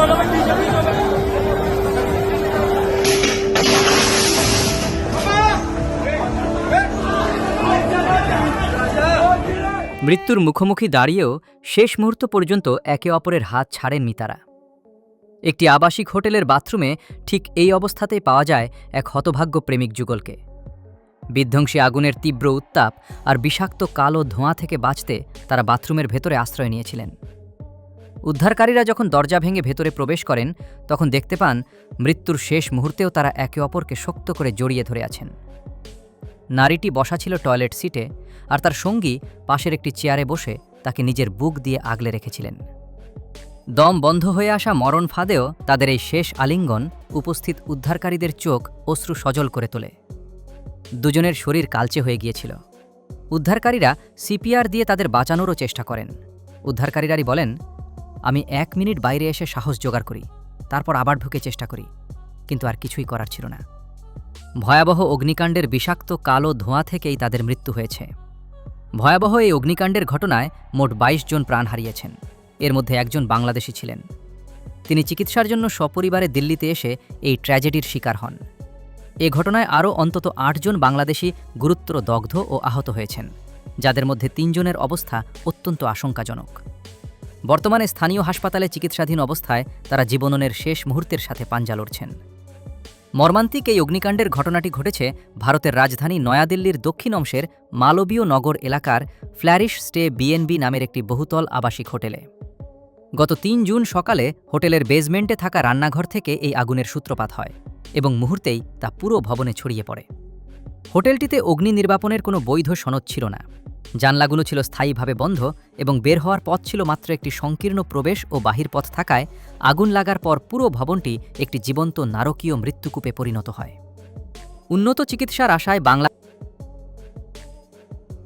মৃত্যুর মুখোমুখি দাঁড়িয়েও শেষ মুহূর্ত পর্যন্ত একে অপরের হাত ছাড়েননি তারা। একটি আবাসিক হোটেলের বাথরুমে ঠিক এই অবস্থাতেই পাওয়া যায় এক হতভাগ্য প্রেমিক যুগলকে। বিধ্বংসী আগুনের তীব্র উত্তাপ আর বিষাক্ত কালো ধোঁয়া থেকে বাঁচতে তারা বাথরুমের ভেতরে আশ্রয় নিয়েছিলেন। উদ্ধারকারীরা যখন দরজা ভেঙে ভেতরে প্রবেশ করেন তখন দেখতে পান মৃত্যুর শেষ মুহূর্তেও তারা একে অপরকে শক্ত করে জড়িয়ে ধরে আছেন। নারীটি বসা ছিল টয়লেট সিটে, আর তার সঙ্গী পাশের একটি চেয়ারে বসে তাকে নিজের বুক দিয়ে আগলে রেখেছিলেন। দম বন্ধ হয়ে আসা মরণ ফাঁদেও তাদের এই শেষ আলিঙ্গন উপস্থিত উদ্ধারকারীদের চোখ অশ্রু সজল করে তোলে। দুজনের শরীর কালচে হয়ে গিয়েছিল। উদ্ধারকারীরা সিপিআর দিয়ে তাদের বাঁচানোরও চেষ্টা করেন। উদ্ধারকারীরাই বলেন, আমি 1 মিনিট বাইরে এসে সাহস জোগাড় করি, তারপর আবার ঢুকে চেষ্টা করি, কিন্তু আর কিছুই করার ছিল না। ভয়াবহ অগ্নিকাণ্ডের বিষাক্ত কালো ধোঁয়া থেকেই তাদের মৃত্যু হয়েছে। ভয়াবহ এই অগ্নিকাণ্ডের ঘটনায় মোট 22 জন প্রাণ হারিয়েছেন। এর মধ্যে একজন বাংলাদেশি ছিলেন। তিনি চিকিৎসার জন্য সপরিবারে দিল্লিতে এসে এই ট্র্যাজেডির শিকার হন। এ ঘটনায় আরও অন্তত 8 জন বাংলাদেশি গুরুতর দগ্ধ ও আহত হয়েছেন, যাদের মধ্যে 3 জনের অবস্থা অত্যন্ত আশঙ্কাজনক। বর্তমানে স্থানীয় হাসপাতালে চিকিৎসাধীন অবস্থায় তারা জীবনের শেষ মুহূর্তের সাথে পাঞ্জা লড়ছেন। মর্মান্তিক এই অগ্নিকাণ্ডের ঘটনাটি ঘটেছে ভারতের রাজধানী নয়াদিল্লির দক্ষিণ অংশের মালবীয় নগর এলাকার ফ্ল্যারিশ স্টে বিএনবি নামের একটি বহুতল আবাসিক হোটেলে। গত 3 জুন সকালে হোটেলের বেজমেন্টে থাকা রান্নাঘর থেকে এই আগুনের সূত্রপাত হয় এবং মুহূর্তেই তা পুরো ভবনে ছড়িয়ে পড়ে। হোটেলটিতে অগ্নি নির্বাপনের কোনো বৈধ সনদ ছিল না। জানলাগুলো ছিল স্থায়ীভাবে বন্ধ এবং বের হওয়ার পথ ছিল মাত্র একটি সংকীর্ণ প্রবেশ ও বাহির পথ থাকায় আগুন লাগার পর পুরো ভবনটি একটি জীবন্ত নারকীয় মৃত্যুকূপে পরিণত হয়। উন্নত চিকিৎসার আশায় বাংলা